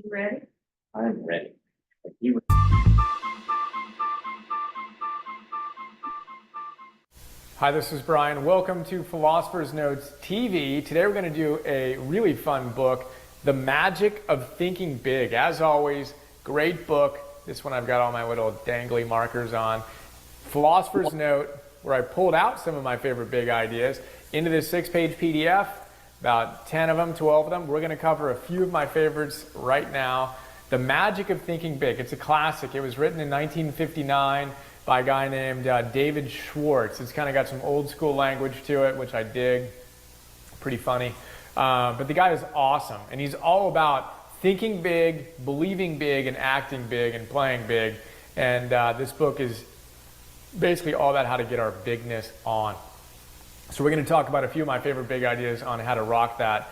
You ready? I'm ready. You Hi, this is Brian. Welcome to Philosopher's Notes TV. Today we're going to do a really fun book, The Magic of Thinking Big. As always, great book. This one I've got all my little dangly markers on. Philosopher's Note, where I pulled out some of my favorite big ideas into this 6-page PDF, about 10 of them, 12 of them. We're going to cover a few of my favorites right now. The Magic of Thinking Big. It's a classic. It was written in 1959 by a guy named David Schwartz. It's kind of got some old school language to it, which I dig. Pretty funny. But the guy is awesome. And he's all about thinking big, believing big, and acting big, and playing big. And this book is basically all about how to get our bigness on. So we're going to talk about a few of my favorite big ideas on how to rock that.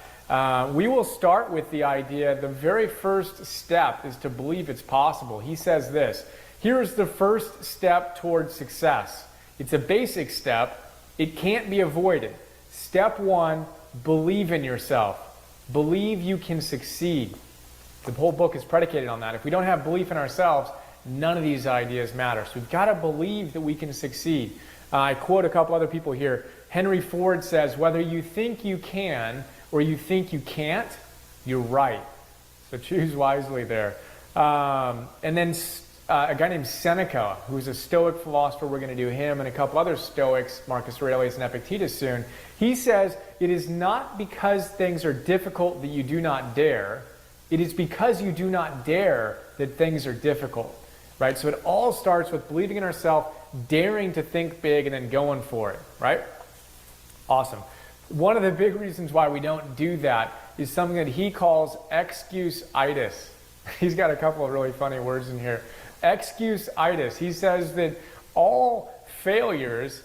We will start with the idea, the very first step is to believe it's possible. He says this: here's the first step towards success. It's a basic step. It can't be avoided. Step one, believe in yourself. Believe you can succeed. The whole book is predicated on that. If we don't have belief in ourselves, none of these ideas matter. So we've got to believe that we can succeed. I quote a couple other people here. Henry Ford says, whether you think you can or you think you can't, you're right. So choose wisely there. And then a guy named Seneca, who's a Stoic philosopher, we're going to do him and a couple other Stoics, Marcus Aurelius and Epictetus soon. He says, it is not because things are difficult that you do not dare. It is because you do not dare that things are difficult. Right? So it all starts with believing in ourselves, daring to think big, and then going for it. Right? Awesome. One of the big reasons why we don't do that is something that he calls excuse-itis. He's got a couple of really funny words in here. Excuse-itis. He says that all failures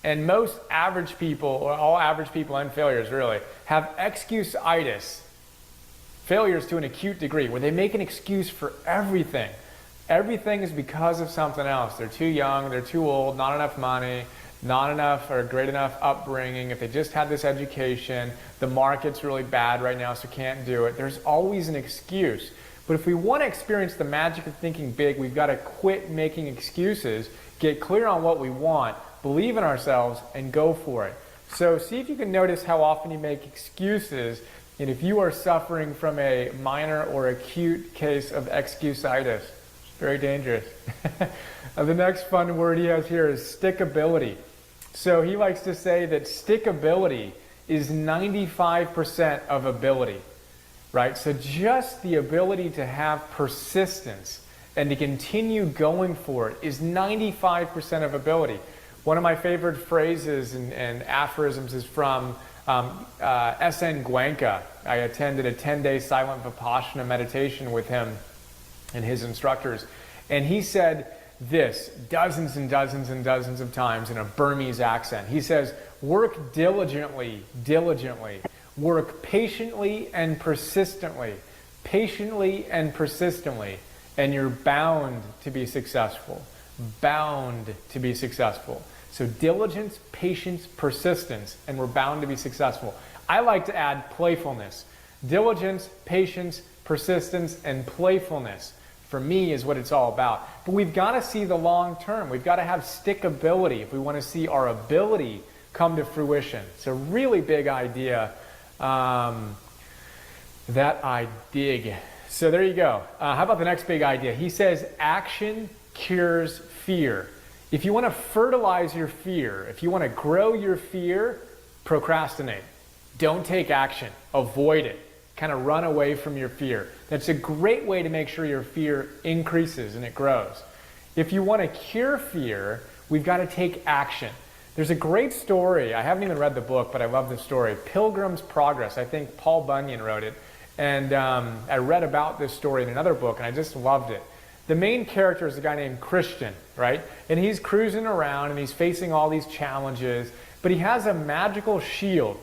and most average people, or all average people and failures really, have excuse-itis. Failures to an acute degree, where they make an excuse for everything. Everything is because of something else. They're too young, they're too old, not enough money, not enough or great enough upbringing. If they just had this education, the market's really bad right now, so can't do it. There's always an excuse. But if we want to experience the magic of thinking big, we've got to quit making excuses, get clear on what we want, believe in ourselves, and go for it. So see if you can notice how often you make excuses, and if you are suffering from a minor or acute case of excuse-itis. Very dangerous. The next fun word he has here is stickability. So he likes to say that stickability is 95% of ability, right? So just the ability to have persistence and to continue going for it is 95% of ability. One of my favorite phrases and aphorisms is from S.N. Guenka. I attended a 10-day silent Vipassana meditation with him and his instructors, and he said this dozens and dozens and dozens of times in a Burmese accent. He says, work diligently, diligently, work patiently and persistently, and you're bound to be successful, bound to be successful. So diligence, patience, persistence, and we're bound to be successful. I like to add playfulness. Diligence, patience, persistence, and playfulness, for me, is what it's all about. But we've got to see the long term. We've got to have stickability if we want to see our ability come to fruition. It's a really big idea that I dig. So there you go. How about the next big idea? He says action cures fear. If you want to fertilize your fear, if you want to grow your fear, procrastinate. Don't take action. Avoid it. Kind of run away from your fear. That's a great way to make sure your fear increases and it grows. If you want to cure fear, we've got to take action. There's a great story. I haven't even read the book, but I love this story. Pilgrim's Progress. I think Paul Bunyan wrote it. And I read about this story in another book, and I just loved it. The main character is a guy named Christian, right? And he's cruising around, and he's facing all these challenges. But he has a magical shield.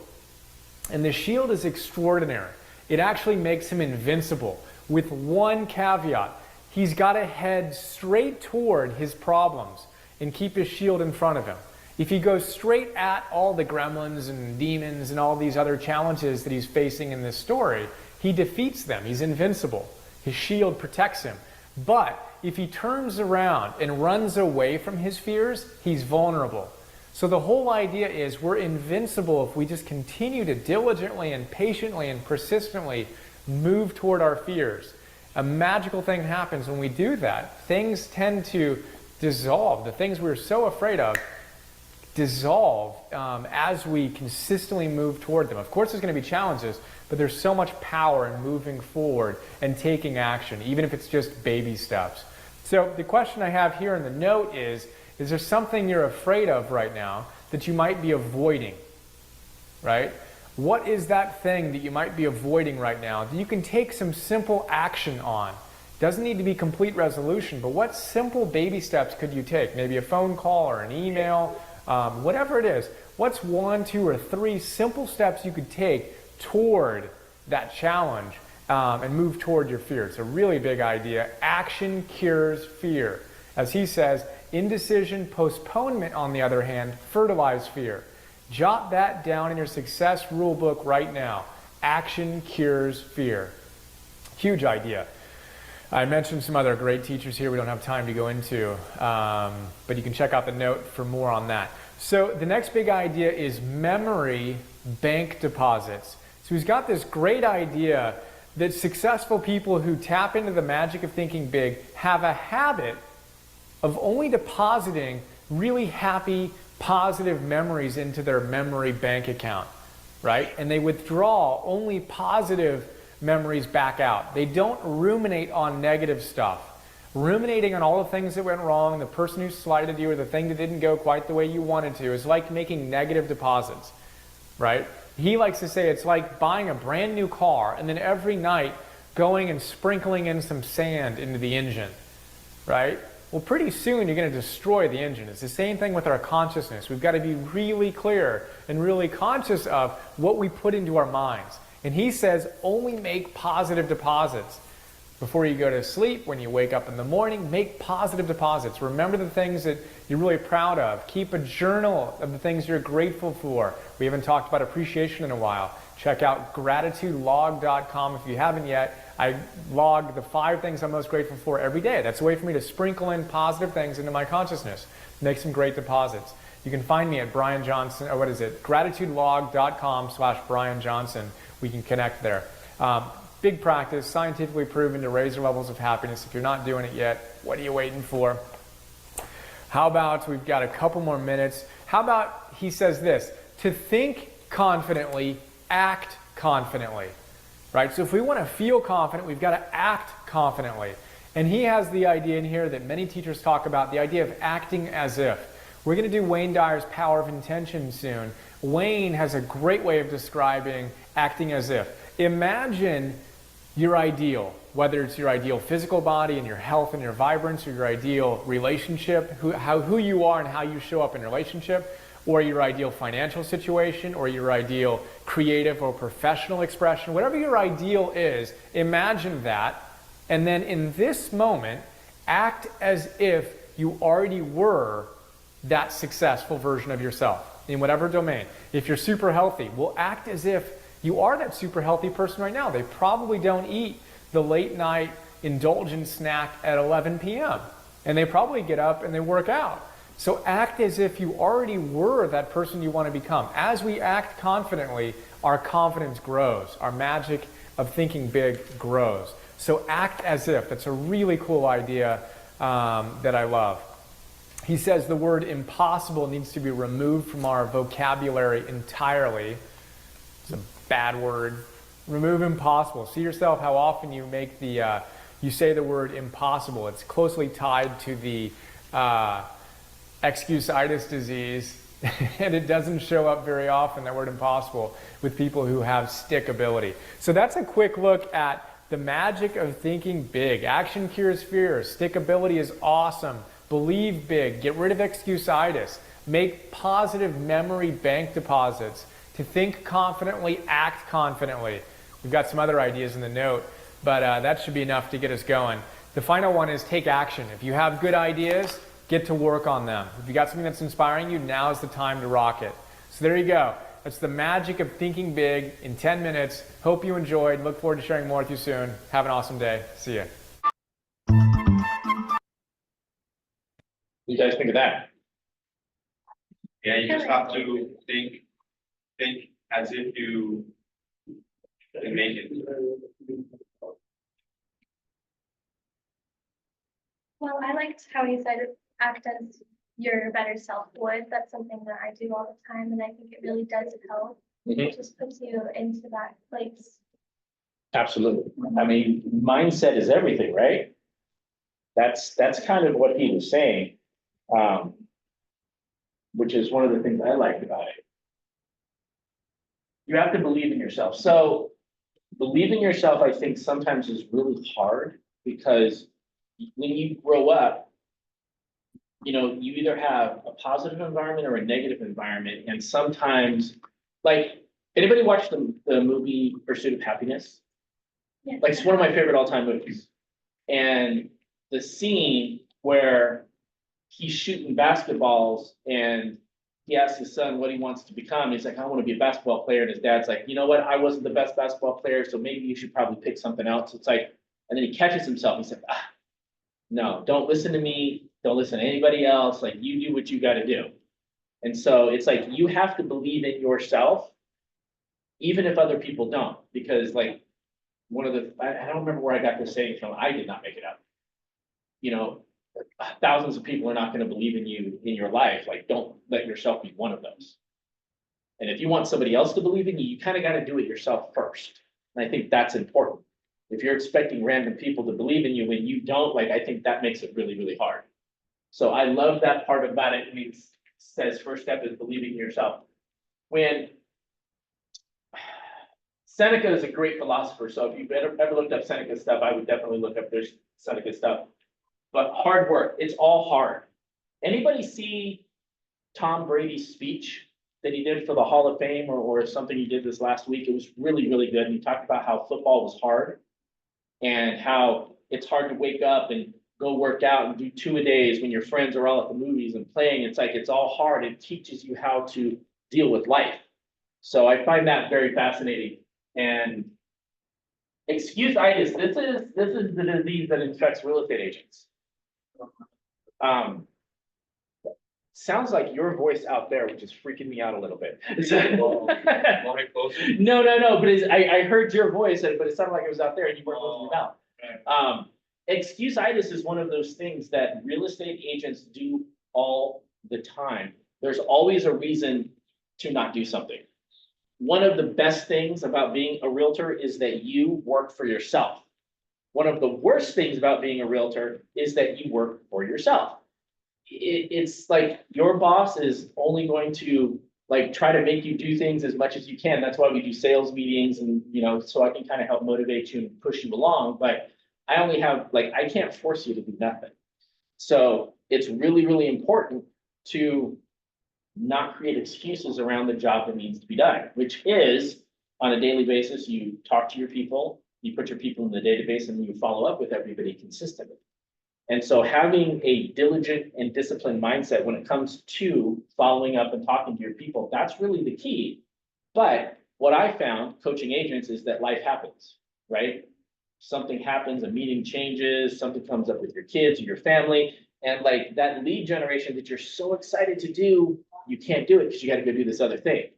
And the shield is extraordinary. It actually makes him invincible, with one caveat. He's got to head straight toward his problems and keep his shield in front of him. If he goes straight at all the gremlins and demons and all these other challenges that he's facing in this story, he defeats them. He's invincible. His shield protects him. But if he turns around and runs away from his fears, he's vulnerable. So the whole idea is we're invincible if we just continue to diligently and patiently and persistently move toward our fears. A magical thing happens when we do that. Things tend to dissolve. The things we're so afraid of dissolve as we consistently move toward them. Of course, there's going to be challenges, but there's so much power in moving forward and taking action, even if it's just baby steps. So the question I have here in the note is there something you're afraid of right now that you might be avoiding, right? What is that thing that you might be avoiding right now that you can take some simple action on? Doesn't need to be complete resolution, but what simple baby steps could you take? Maybe a phone call or an email, whatever it is. What's 1, 2, or 3 simple steps you could take toward that challenge and move toward your fear? It's a really big idea. Action cures fear. As he says, indecision, postponement, on the other hand, fertilize fear. Jot that down in your success rule book right now. Action cures fear. Huge idea. I mentioned some other great teachers here we don't have time to go into, but you can check out the note for more on that. So the next big idea is memory bank deposits. So he's got this great idea that successful people who tap into the magic of thinking big have a habit of only depositing really happy, positive memories into their memory bank account, right? And they withdraw only positive memories back out. They don't ruminate on negative stuff. Ruminating on all the things that went wrong, the person who slighted you, or the thing that didn't go quite the way you wanted to, is like making negative deposits, right? He likes to say it's like buying a brand new car and then every night going and sprinkling in some sand into the engine, right? Well, pretty soon you're going to destroy the engine. It's the same thing with our consciousness. We've got to be really clear and really conscious of what we put into our minds. And he says only make positive deposits. Before you go to sleep, when you wake up in the morning, make positive deposits. Remember the things that you're really proud of. Keep a journal of the things you're grateful for. We haven't talked about appreciation in a while. Check out gratitudelog.com if you haven't yet. I log the 5 things I'm most grateful for every day. That's a way for me to sprinkle in positive things into my consciousness. Make some great deposits. You can find me at Brian Johnson, or gratitudelog.com/Brian Johnson. We can connect there. Big practice, scientifically proven to raise your levels of happiness. If you're not doing it yet, what are you waiting for? How about, we've got a couple more minutes. How about, he says this, to think confidently, act confidently. Right? So if we want to feel confident, we've got to act confidently. And he has the idea in here that many teachers talk about, the idea of acting as if. We're going to do Wayne Dyer's Power of Intention soon. Wayne has a great way of describing acting as if. Imagine your ideal, whether it's your ideal physical body and your health and your vibrance, or your ideal relationship, who you are and how you show up in relationship, or your ideal financial situation, or your ideal creative or professional expression, whatever your ideal is, imagine that, and then in this moment, act as if you already were that successful version of yourself in whatever domain. If you're super healthy, well, act as if you are that super healthy person right now. They probably don't eat the late night indulgent snack at 11 p.m. And they probably get up and they work out. So act as if you already were that person you want to become. As we act confidently, our confidence grows. Our magic of thinking big grows. So act as if. That's a really cool idea that I love. He says the word impossible needs to be removed from our vocabulary entirely. It's a bad word. Remove impossible. See yourself how often you make you say the word impossible. It's closely tied to the excusitis disease, and it doesn't show up very often, that word impossible, with people who have stick ability. So that's a quick look at the magic of thinking big. Action cures fear. Stick ability is awesome. Believe big. Get rid of excusitis. Make positive memory bank deposits. To think confidently, act confidently. We've got some other ideas in the note, but that should be enough to get us going. The final one is take action. If you have good ideas, get to work on them. If you got something that's inspiring you, now is the time to rock it. So there you go. That's The Magic of Thinking Big in 10 minutes. Hope you enjoyed. Look forward to sharing more with you soon. Have an awesome day. See ya. What do you guys think of that? Yeah, you just have to think as if you can make it. Well, I liked how he said act as your better self would. That's something that I do all the time, and I think it really does help. Mhm. It just puts you into that place. Absolutely. I mean, mindset is everything, right? That's kind of what he was saying. Which is one of the things I liked about it. You have to believe in yourself. So believe in yourself, I think sometimes is really hard because when you grow up, you know, you either have a positive environment or a negative environment. And sometimes, like, anybody watch the movie Pursuit of Happiness? Yeah. Like, it's one of my favorite all-time movies. And the scene where he's shooting basketballs and he asks his son what he wants to become. He's like, I want to be a basketball player. And his dad's like, you know what? I wasn't the best basketball player, so maybe you should probably pick something else. It's like, and then he catches himself. He's like, no, don't listen to me. Don't listen to anybody else. Like, you do what you got to do. And so it's like, you have to believe in yourself, even if other people don't, because like one of the, I don't remember where I got this saying from. I did not make it up. You know, thousands of people are not going to believe in you in your life. Like, don't let yourself be one of those. And if you want somebody else to believe in you, you kind of got to do it yourself first. And I think that's important. If you're expecting random people to believe in you when you don't, like, I think that makes it really, really hard. So I love that part about it. I mean, it says first step is believing in yourself. When Seneca is a great philosopher. So if you've ever looked up Seneca stuff, I would definitely look up their Seneca stuff. But hard work, it's all hard. Anybody see Tom Brady's speech that he did for the Hall of Fame or something he did this last week? It was really, really good. And he talked about how football was hard and how it's hard to wake up and go work out and do 2-a-days when your friends are all at the movies and playing. It's like, it's all hard. It teaches you how to deal with life. So I find that very fascinating. And excuse-itis, this is the disease that infects real estate agents. Sounds like your voice out there, which is freaking me out a little bit. No, but I heard your voice, but it sounded like it was out there and you weren't closing your mouth. Excuse-itis is one of those things that real estate agents do all the time. There's always a reason to not do something. One of the best things about being a realtor is that you work for yourself. One of the worst things about being a realtor is that you work for yourself. It's like your boss is only going to like try to make you do things as much as you can. That's why we do sales meetings and, you know, so I can kind of help motivate you and push you along. But I only have, like, I can't force you to do nothing. So it's really, really important to not create excuses around the job that needs to be done, which is on a daily basis, you talk to your people, you put your people in the database, and you follow up with everybody consistently. And so having a diligent and disciplined mindset when it comes to following up and talking to your people, that's really the key. But what I found coaching agents is that life happens, right? Something happens, a meeting changes, something comes up with your kids or your family, and like that lead generation that you're so excited to do, you can't do it because you got to go do this other thing.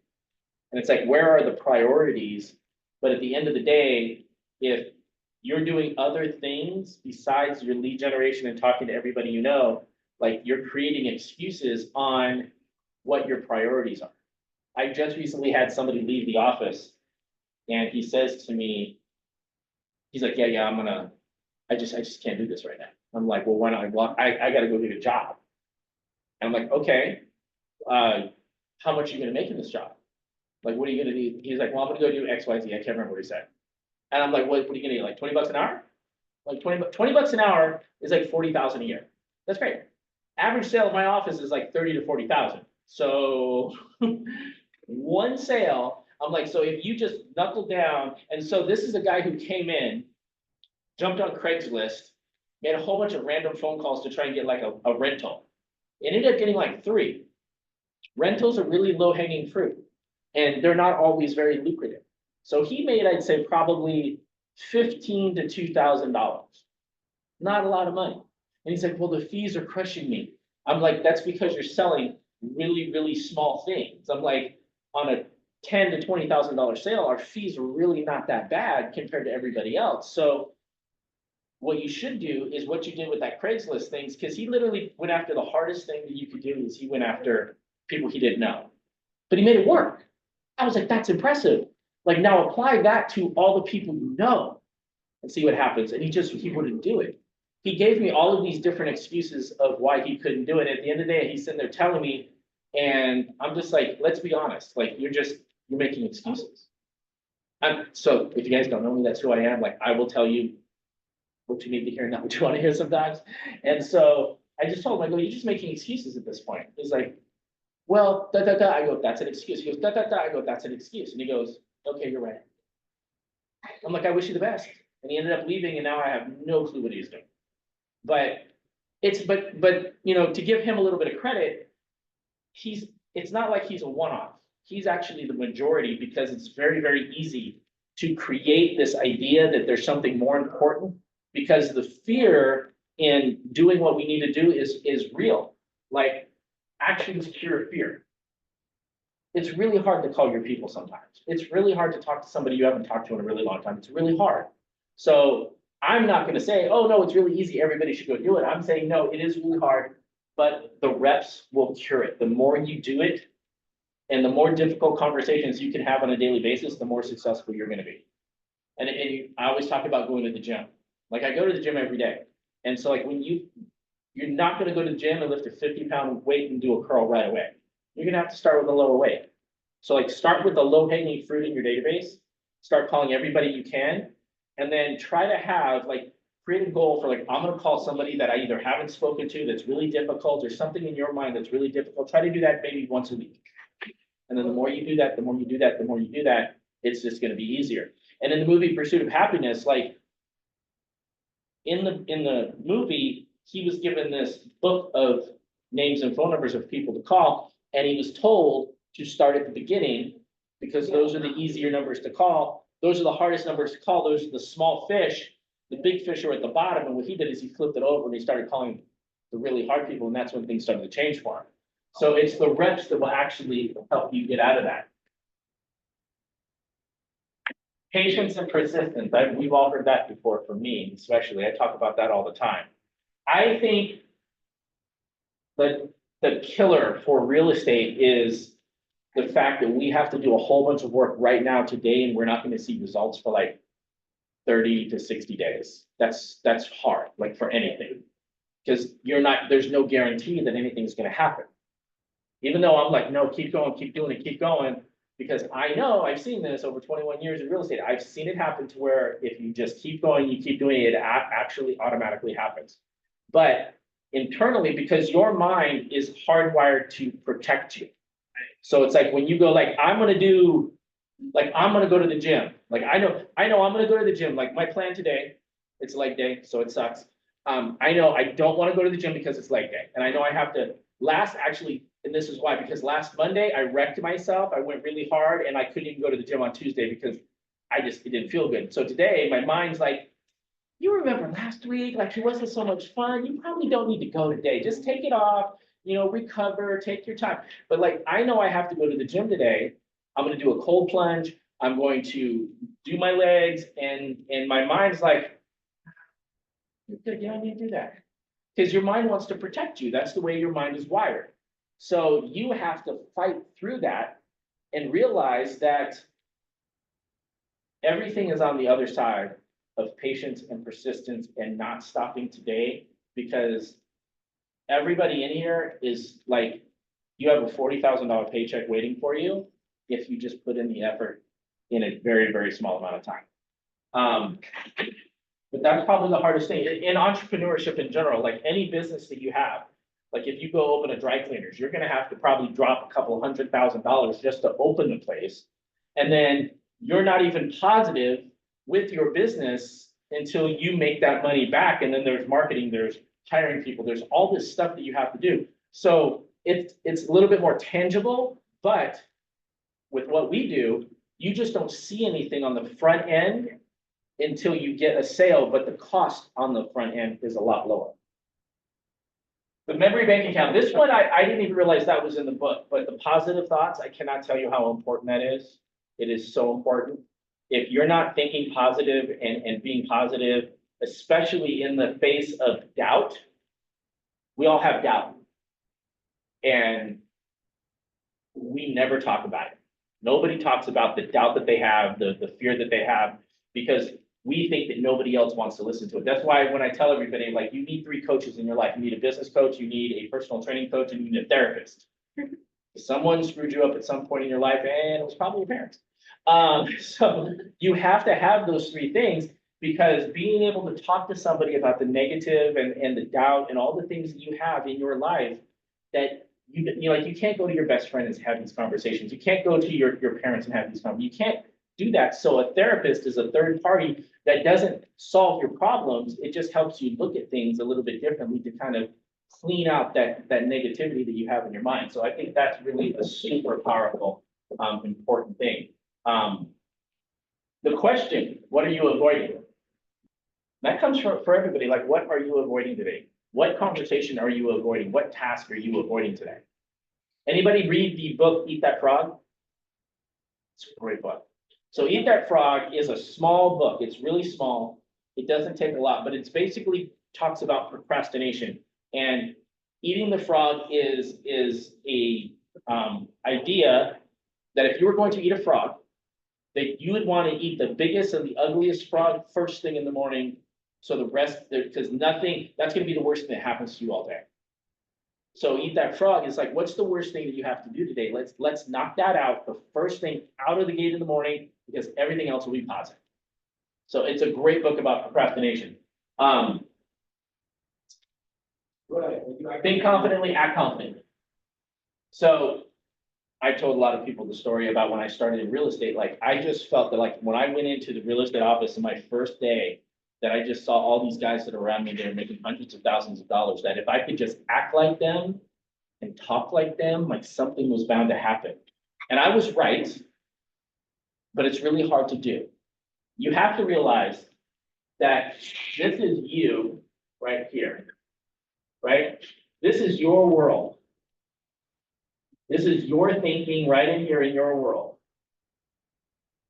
And it's like, where are the priorities? But at the end of the day, if you're doing other things besides your lead generation and talking to everybody you know, like you're creating excuses on what your priorities are. I just recently had somebody leave the office and he says to me, he's like, yeah, I just can't do this right now. I'm like, well, why not? I got to go get a job. And I'm like, okay, how much are you going to make in this job? Like, what are you going to do? He's like, well, I'm going to go do X, Y, Z. I can't remember what he said. And I'm like, what are you going to do? Like $20 an hour? Like 20 bucks an hour is like 40,000 a year. That's great. Average sale of my office is like 30 to 40,000. So one sale, I'm like, so if you just knuckle down, and so this is a guy who came in, jumped on Craigslist, made a whole bunch of random phone calls to try and get like a rental. It ended up getting like 3. Rentals are really low hanging fruit. and they're not always very lucrative. So he made, I'd say, probably $1,500 to $2,000. Not a lot of money. And he's like, well, the fees are crushing me. I'm like, that's because you're selling really, really small things. I'm like, on a $10,000 to $20,000 sale, our fees are really not that bad compared to everybody else. So what you should do is what you did with that Craigslist things, because he literally went after the hardest thing that you could do is he went after people he didn't know. But he made it work. I was like, that's impressive. Like, now apply that to all the people you know and see what happens. And he wouldn't do it. He gave me all of these different excuses of why he couldn't do it. At the end of the day, he's sitting there telling me, and I'm just like, let's be honest. Like, you're making excuses. So if you guys don't know me, that's who I am. Like, I will tell you what you need to hear, not what you want to hear sometimes. And so I just told him, I go, you're just making excuses at this point. He's like, well, da, da, da. I go, that's an excuse. He goes, da, da, da. I go, that's an excuse. And he goes, okay, you're right. I'm like, I wish you the best. And he ended up leaving, and now I have no clue what he's doing. But you know, to give him a little bit of credit, it's not like he's a one-off. He's actually the majority, because it's very, very easy to create this idea that there's something more important, because the fear in doing what we need to do is real. Like, actions cure fear. It's really hard to call your people sometimes. It's really hard to talk to somebody you haven't talked to in a really long time. It's really hard. So I'm not gonna say, oh, no, it's really easy, everybody should go do it. I'm saying, no, it is really hard, but the reps will cure it. The more you do it, and the more difficult conversations you can have on a daily basis, the more successful you're gonna be. And I always talk about going to the gym. Like, I go to the gym every day. And so, like, when you're not gonna go to the gym and lift a 50-pound weight and do a curl right away. You're gonna have to start with a lower weight. So, like, start with the low-hanging fruit in your database, start calling everybody you can, and then try to have, like, create a goal for, like, I'm gonna call somebody that I either haven't spoken to that's really difficult, or something in your mind that's really difficult. Try to do that maybe once a week. And then the more you do that, the more you do that, the more you do that, it's just gonna be easier. And in the movie Pursuit of Happiness, like, in the movie, he was given this book of names and phone numbers of people to call, and he was told to start at the beginning, because those are the easier numbers to call. Those are the hardest numbers to call. Those are the small fish. The big fish are at the bottom. And what he did is he flipped it over and he started calling the really hard people. And that's when things started to change for him. So it's the reps that will actually help you get out of that. Patience and persistence. We've all heard that before from me, especially. I talk about that all the time. I think that the killer for real estate is the fact that we have to do a whole bunch of work right now today, and we're not going to see results for like 30 to 60 days. That's hard, like, for anything, because there's no guarantee that anything's going to happen. Even though I'm like, no, keep going, keep doing it, keep going, because I know I've seen this over 21 years in real estate. I've seen it happen to where if you just keep going, you keep doing it, it actually automatically happens. But internally, because your mind is hardwired to protect you. So it's like when you go, like, I'm gonna go to the gym. Like, I know I'm gonna go to the gym. Like, my plan today, it's leg day, so it sucks. I know I don't want to go to the gym because it's leg day. And I know I have to and this is why, because last Monday I wrecked myself. I went really hard and I couldn't even go to the gym on Tuesday because it didn't feel good. So today my mind's like, you remember last week, like, it wasn't so much fun. You probably don't need to go today. Just take it off, recover, take your time. But, like, I know I have to go to the gym today. I'm going to do a cold plunge. I'm going to do my legs, and my mind's like, you don't need to do that. Because your mind wants to protect you. That's the way your mind is wired. So you have to fight through that and realize that everything is on the other side of patience and persistence and not stopping today, because everybody in here is like, you have a $40,000 paycheck waiting for you if you just put in the effort in a very, very small amount of time. But that's probably the hardest thing in entrepreneurship in general. Like, any business that you have, like, if you go open a dry cleaners, you're going to have to probably drop a couple $100,000 just to open the place. And then you're not even positive with your business until you make that money back. And then there's marketing, there's hiring people, there's all this stuff that you have to do. So it's a little bit more tangible, but with what we do, you just don't see anything on the front end until you get a sale, but the cost on the front end is a lot lower. The memory bank account, this one, I didn't even realize that was in the book, but the positive thoughts, I cannot tell you how important that is. It is so important. If you're not thinking positive and being positive, especially in the face of doubt, we all have doubt. And we never talk about it. Nobody talks about the doubt that they have, the fear that they have, because we think that nobody else wants to listen to it. That's why when I tell everybody, like, you need 3 coaches in your life. You need a business coach, you need a personal training coach, and you need a therapist. Someone screwed you up at some point in your life, and it was probably your parents. So you have to have those 3 things, because being able to talk to somebody about the negative and the doubt and all the things that you have in your life that you like, you can't go to your best friend and have these conversations. You can't go to your parents and have these conversations. You can't do that. So a therapist is a third party that doesn't solve your problems. It just helps you look at things a little bit differently to kind of clean out that negativity that you have in your mind. So I think that's really a super powerful, important thing. The question, what are you avoiding? That comes for everybody. Like, what are you avoiding today? What conversation are you avoiding? What task are you avoiding today? Anybody read the book, Eat That Frog? It's a great book. So Eat That Frog is a small book. It's really small. It doesn't take a lot, but it's basically talks about procrastination. And eating the frog is a idea that if you were going to eat a frog, that you would want to eat the biggest and the ugliest frog first thing in the morning. So the rest, because nothing, that's going to be the worst thing that happens to you all day. So Eat That Frog is like, what's the worst thing that you have to do today? Let's knock that out the first thing out of the gate in the morning, because everything else will be positive. So it's a great book about procrastination. Think confidently, act confidently. So I told a lot of people the story about when I started in real estate. Like, I just felt that, like, when I went into the real estate office in my first day, that I just saw all these guys that are around me that are making hundreds of thousands of dollars, that if I could just act like them and talk like them, like, something was bound to happen. And I was right, but it's really hard to do. You have to realize that this is you right here, right? This is your world. This is your thinking right in here in your world.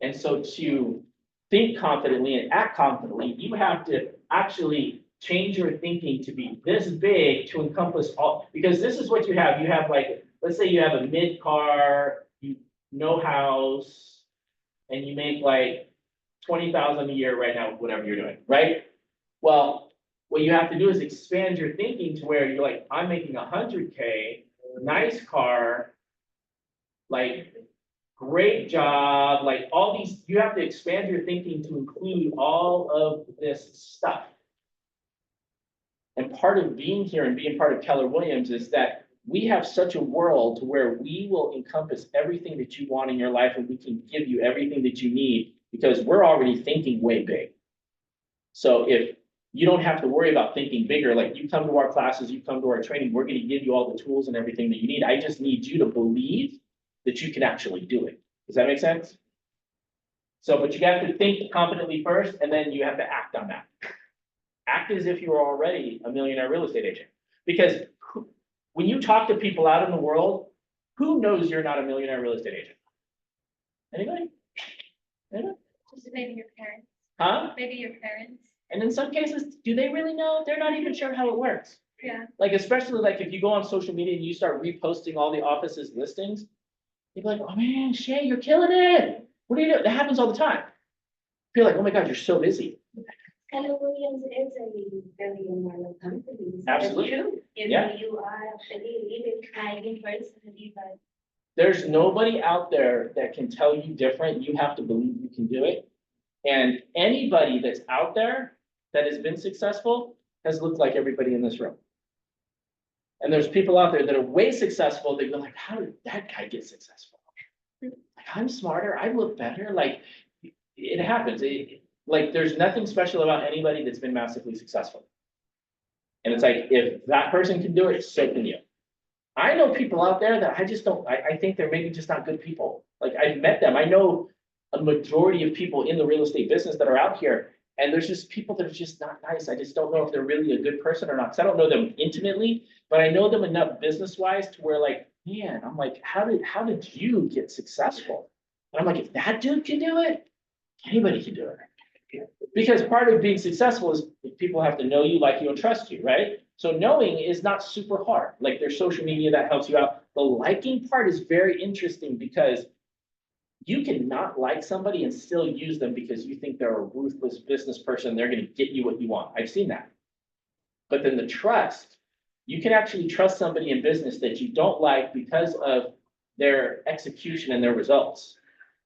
And so to think confidently and act confidently, you have to actually change your thinking to be this big to encompass all, because this is what you have. You have, like, let's say you have a mid car, no house, and you make like 20,000 a year right now, whatever you're doing, right? Well, what you have to do is expand your thinking to where you're like, I'm making 100K, nice car, like, great job, like, all these, you have to expand your thinking to include all of this stuff. And part of being here and being part of Keller Williams is that we have such a world to where we will encompass everything that you want in your life, and we can give you everything that you need, because we're already thinking way big. So if you don't have to worry about thinking bigger, like, you come to our classes, you come to our training, we're going to give you all the tools and everything that you need. I just need you to believe that you can actually do it. Does that make sense? So, but you have to think confidently first, and then you have to act on that. Act as if you were already a millionaire real estate agent. Because when you talk to people out in the world, who knows you're not a millionaire real estate agent? Anybody? Anybody? Just maybe your parents. Huh? Maybe your parents. And in some cases, do they really know? They're not even sure how it works. Yeah. Like, especially like if you go on social media and you start reposting all the office's listings, you're like, oh man, Shay, you're killing it. What do you do? That happens all the time. You're like, oh my God, you're so busy. Keller Williams is a billion-dollar company. So Absolutely. Yeah. You are actually even trying personally, but There's nobody out there that can tell you different. You have to believe you can do it. And anybody that's out there that has been successful has looked like everybody in this room. And there's people out there that are way successful. They go like, how did that guy get successful? Like, I'm smarter. I look better. Like, it happens. Like, there's nothing special about anybody that's been massively successful. And it's like, if that person can do it, so can you. I know people out there that I just don't, I think they're maybe just not good people. Like I've met them. I know a majority of people in the real estate business that are out here. And there's just people that are just not nice. I just don't know if they're really a good person or not. Cause I don't know them intimately, but I know them enough business wise to where like, man, I'm like, how did you get successful? And I'm like, if that dude can do it, anybody can do it. Because part of being successful is people have to know you, like you, and trust you, right? So knowing is not super hard. Like there's social media that helps you out. The liking part is very interesting because you can not like somebody and still use them because you think they're a ruthless business person. They're going to get you what you want. I've seen that. But then the trust, you can actually trust somebody in business that you don't like because of their execution and their results.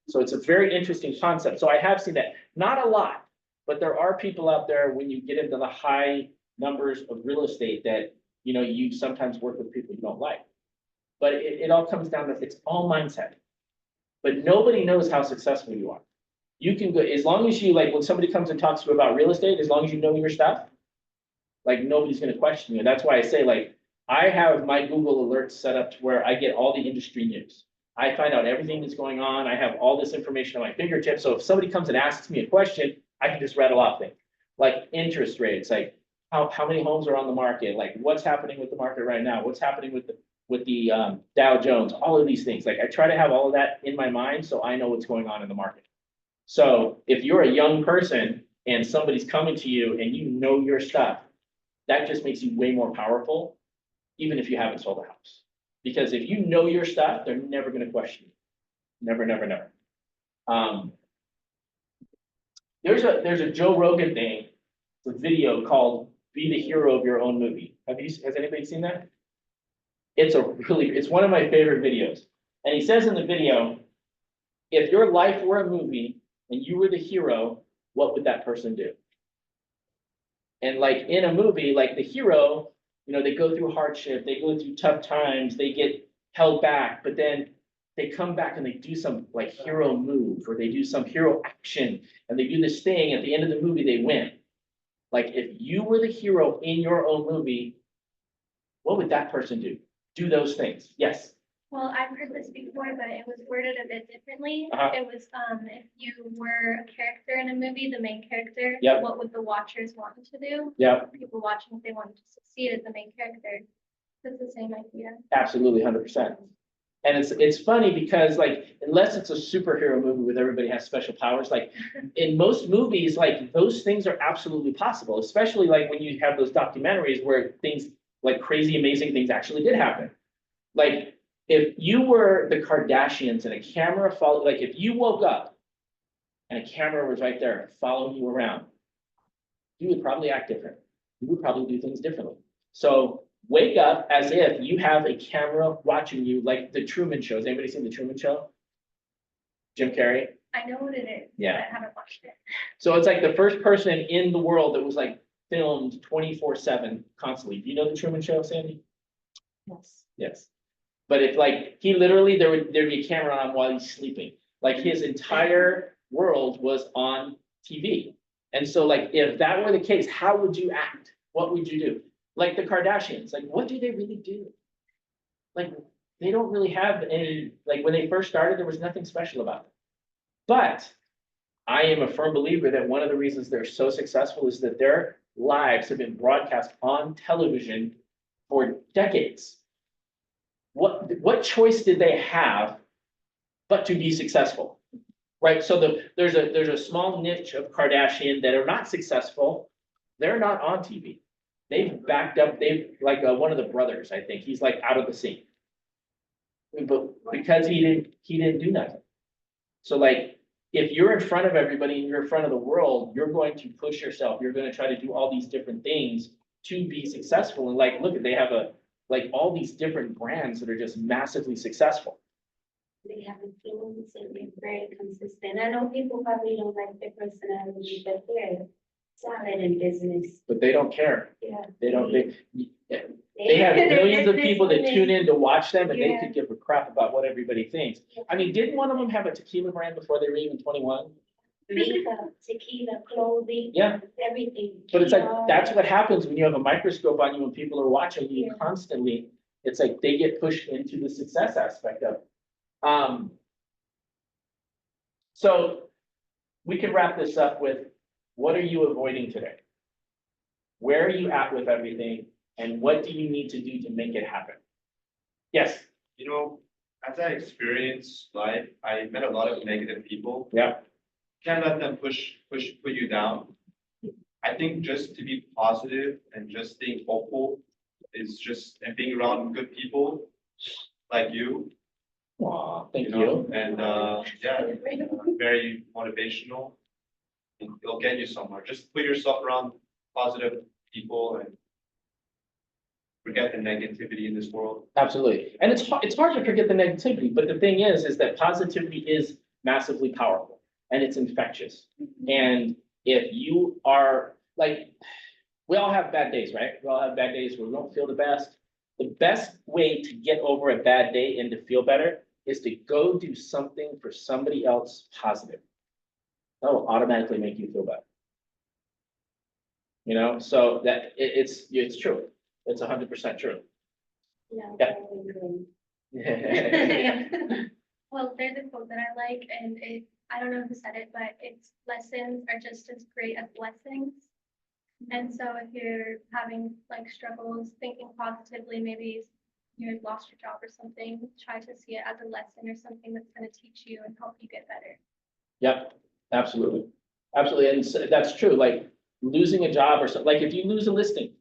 So it's a very interesting concept. So I have seen that, not a lot, but there are people out there when you get into the high numbers of real estate that, you know, you sometimes work with people you don't like. But it all comes down to, it's all mindset. But nobody knows how successful you are. You can go, as long as you, like, when somebody comes and talks to you about real estate, as long as you know your stuff, like, nobody's gonna question you. And that's why I say, like, I have my Google alerts set up to where I get all the industry news. I find out everything that's going on. I have all this information at my fingertips. So if somebody comes and asks me a question, I can just rattle off things. Like interest rates, like how many homes are on the market, like what's happening with the market right now, what's happening with the Dow Jones, all of these things. Like I try to have all of that in my mind so I know what's going on in the market. So if you're a young person and somebody's coming to you and you know your stuff, that just makes you way more powerful, even if you haven't sold a house. Because if you know your stuff, they're never going to question you. Never, never, never. There's a Joe Rogan thing, a video called "Be the Hero of Your Own Movie." Has anybody seen that? It's one of my favorite videos. And he says in the video, if your life were a movie and you were the hero, what would that person do? And like in a movie, like the hero, you know, they go through hardship, they go through tough times, they get held back, but then they come back and they do some like hero move or they do some hero action and they do this thing. At the end of the movie, they win. Like if you were the hero in your own movie, what would that person do? Do those things. Yes. Well, I've heard this before, but it was worded a bit differently. Uh-huh. It was, if you were a character in a movie, the main character, Yep. what would the watchers want to do? Yeah, People watching, if they wanted to succeed as the main character. It's the same idea. absolutely, 100%. And it's funny because like, unless it's a superhero movie where everybody has special powers, like in most movies, like those things are absolutely possible, especially like when you have those documentaries where things like crazy, amazing things actually did happen. Like if you were the Kardashians and a camera followed, like if you woke up and a camera was right there following you around, you would probably act different. You would probably do things differently. So wake up as if you have a camera watching you, like the Truman Show. Has anybody seen the Truman Show? Jim Carrey? I know what it is. Yeah. But I haven't watched it. So it's like the first person in the world that was like filmed 24/7 constantly. Do you know the Truman Show, Sandy? Yes. Yes. But if like, he literally, there'd be a camera on while he's sleeping. Like his entire world was on TV. And so like, if that were the case, how would you act? What would you do? Like the Kardashians, like what do they really do? Like they don't really have any, like when they first started, there was nothing special about them. But I am a firm believer that one of the reasons they're so successful is that their lives have been broadcast on television for decades. What choice did they have but to be successful? Right, so there's a small niche of Kardashian that are not successful. They're not on TV. They've backed up, like one of the brothers, I think, he's like out of the scene. But because he didn't do nothing. So like, if you're in front of everybody and you're in front of the world, you're going to push yourself. You're going to try to do all these different things to be successful. And like, look, they have like all these different brands that are just massively successful. They have influence and they're very consistent. I know people probably don't like their personality, but they're solid in business. But they don't care. Yeah. They don't, they have millions of people that tune in to watch them and they Yeah. could give a crap about what everybody thinks. I mean, didn't one of them have a tequila brand before they were even 21? Makeup, tequila, clothing. Yeah. Everything. But it's like, PR. that's what happens when you have a microscope on you and people are watching you Yeah. constantly. It's like they get pushed into the success aspect of it. So we can wrap this up with, what are you avoiding today? Where are you at with everything? And what do you need to do to make it happen? Yes, You know, as I experienced life, I met a lot of negative people. yeah, Can't let them put you down. I think just to be positive and just staying hopeful is just, and being around good people like you. aw, thank know, you. And, yeah, very motivational. It'll get you somewhere. Just put yourself around positive people and forget the negativity in this world. Absolutely. And it's hard to forget the negativity, but the thing is that positivity is massively powerful and it's infectious. And if you are like, we all have bad days, right? We all have bad days where we don't feel the best. The best way to get over a bad day and to feel better is to go do something for somebody else positive. That will automatically make you feel better. You know, so that it's true. It's 100% true. Yeah. Yeah. Well, there's a quote that I like, and I don't know who said it, but it's lessons are just as great as blessings. And so if you're having like struggles, thinking positively, maybe you lost your job or something, try to see it as a lesson or something that's going to teach you and help you get better. Yep, absolutely. Absolutely. And so that's true. Like losing a job or something, like if you lose a listing,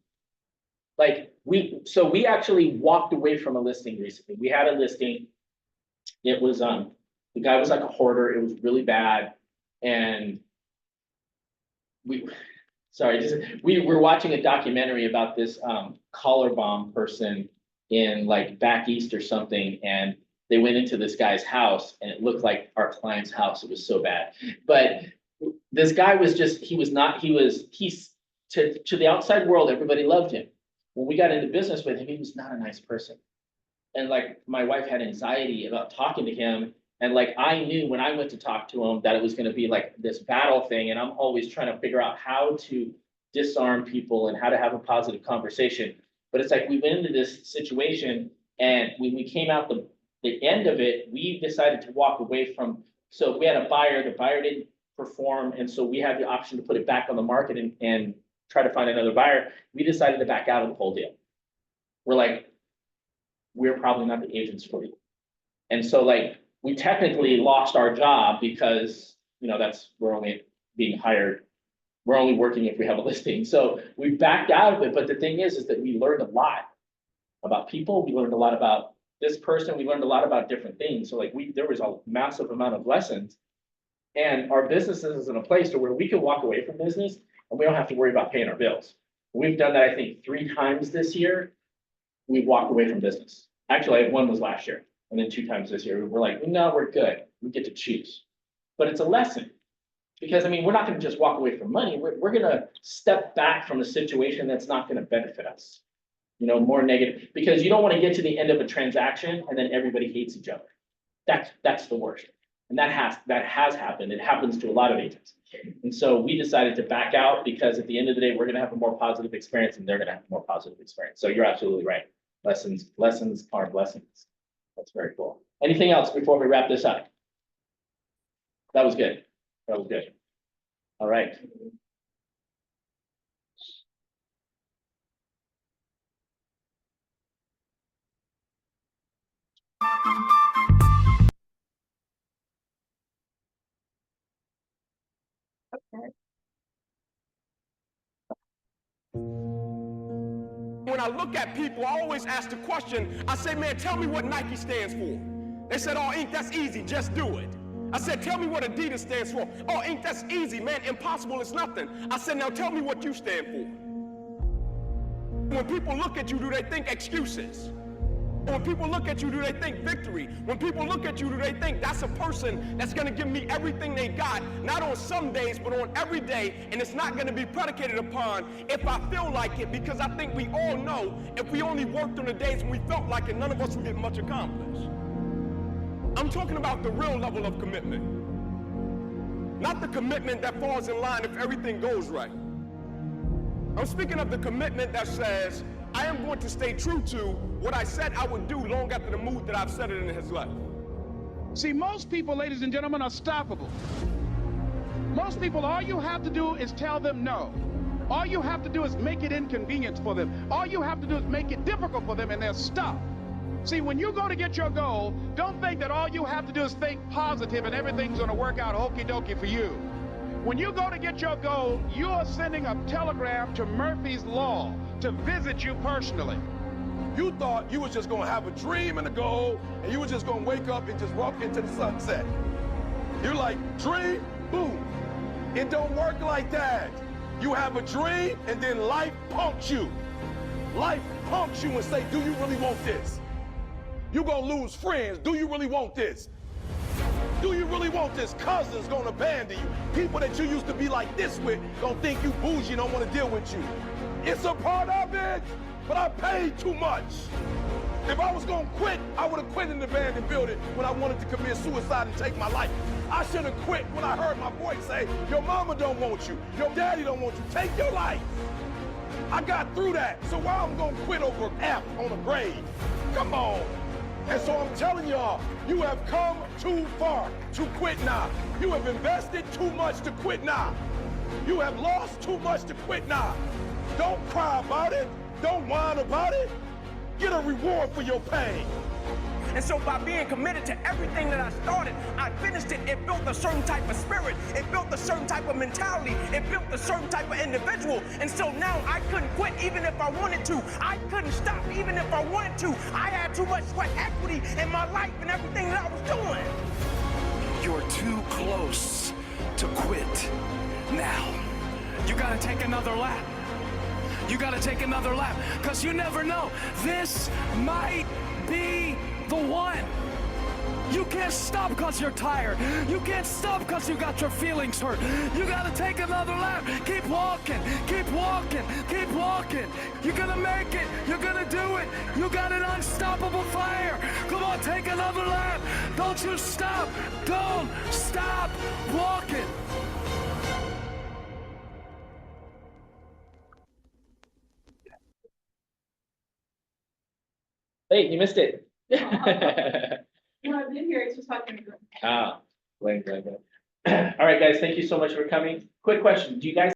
like we actually walked away from a listing recently. We had a listing. It was, the guy was like a hoarder. It was really bad. And we were watching a documentary about this, collar bomb person in like back east or something. And they went into this guy's house and it looked like our client's house. It was so bad. But this guy was just, he's to the outside world, everybody loved him. When we got into business with him, he was not a nice person. And like, my wife had anxiety about talking to him. And like, I knew when I went to talk to him that it was gonna be like this battle thing. And I'm always trying to figure out how to disarm people and how to have a positive conversation. But it's like, we went into this situation and when we came out the end of it, we decided to walk away from, so we had a buyer, the buyer didn't perform. And so we had the option to put it back on the market and try to find another buyer. We decided to back out of the whole deal. We're like, we're probably not the agents for you. And so like, we technically lost our job because, you know, we're only being hired. We're only working if we have a listing. So we backed out of it. But the thing is that we learned a lot about people. We learned a lot about this person. We learned a lot about different things. So like there was a massive amount of lessons. And our business is in a place to where we can walk away from business and we don't have to worry about paying our bills. We've done that, I think, 3 times this year. We've walked away from business. Actually, one was last year. And then 2 times this year, we're like, no, we're good. We get to choose. But it's a lesson. Because, I mean, we're not going to just walk away from money. We're going to step back from a situation that's not going to benefit us. You know, more negative. Because you don't want to get to the end of a transaction and then everybody hates each other. That's the worst. And that has happened. It happens to a lot of agents. And so we decided to back out because at the end of the day, we're going to have a more positive experience and they're going to have a more positive experience. So you're absolutely right. Lessons are blessings. That's very cool. Anything else before we wrap this up? That was good. That was good. All right. When I look at people, I always ask the question, I say, man, tell me what Nike stands for. They said, oh, Inc., that's easy, just do it. I said, tell me what Adidas stands for. Oh, Inc., that's easy, man, impossible is nothing. I said, now tell me what you stand for. When people look at you, do they think excuses? When people look at you, do they think victory? When people look at you, do they think that's a person that's gonna give me everything they got, not on some days, but on every day, and it's not gonna be predicated upon if I feel like it, because I think we all know if we only worked on the days when we felt like it, none of us would get much accomplished. I'm talking about the real level of commitment. Not the commitment that falls in line if everything goes right. I'm speaking of the commitment that says, I am going to stay true to what I said I would do long after the mood that I've set it in has left. See, most people, ladies and gentlemen, are stoppable. Most people, all you have to do is tell them no. All you have to do is make it inconvenient for them. All you have to do is make it difficult for them, and they'll stop. See, when you go to get your goal, don't think that all you have to do is think positive and everything's going to work out okie dokie for you. When you go to get your goal, you are sending a telegram to Murphy's Law to visit you personally. You thought you was just gonna have a dream and a goal, and you was just gonna wake up and just walk into the sunset. You're like, dream, boom. It don't work like that. You have a dream, and then life punks you. Life punks you and say, do you really want this? You're gonna lose friends. Do you really want this? Do you really want this? Cousins gonna abandon you. People that you used to be like this with gonna think you bougie and don't wanna deal with you. It's a part of it, but I paid too much. If I was gonna quit, I would have quit in the abandoned building when I wanted to commit suicide and take my life. I should have quit when I heard my voice say, your mama don't want you, your daddy don't want you, take your life. I got through that, so why I'm gonna quit over an F on a grade? Come on. And so I'm telling y'all, you have come too far to quit now. You have invested too much to quit now. You have lost too much to quit now. Don't cry about it. Don't whine about it. Get a reward for your pain. And so by being committed to everything that I started, I finished it. It built a certain type of spirit. It built a certain type of mentality. It built a certain type of individual. And so now I couldn't quit even if I wanted to. I couldn't stop even if I wanted to. I had too much sweat equity in my life and everything that I was doing. You're too close to quit. Now, you gotta take another lap. You gotta take another lap, because you never know. This might be the one. You can't stop because you're tired. You can't stop because you got your feelings hurt. You gotta take another lap. Keep walking, keep walking, keep walking. You're gonna make it. You're gonna do it. You got an unstoppable fire. Come on, take another lap. Don't you stop. Don't stop walking. Hey, you missed it. No, I've been here, it's just talking. Ah, All right, guys, thank you so much for coming. Quick question, do you guys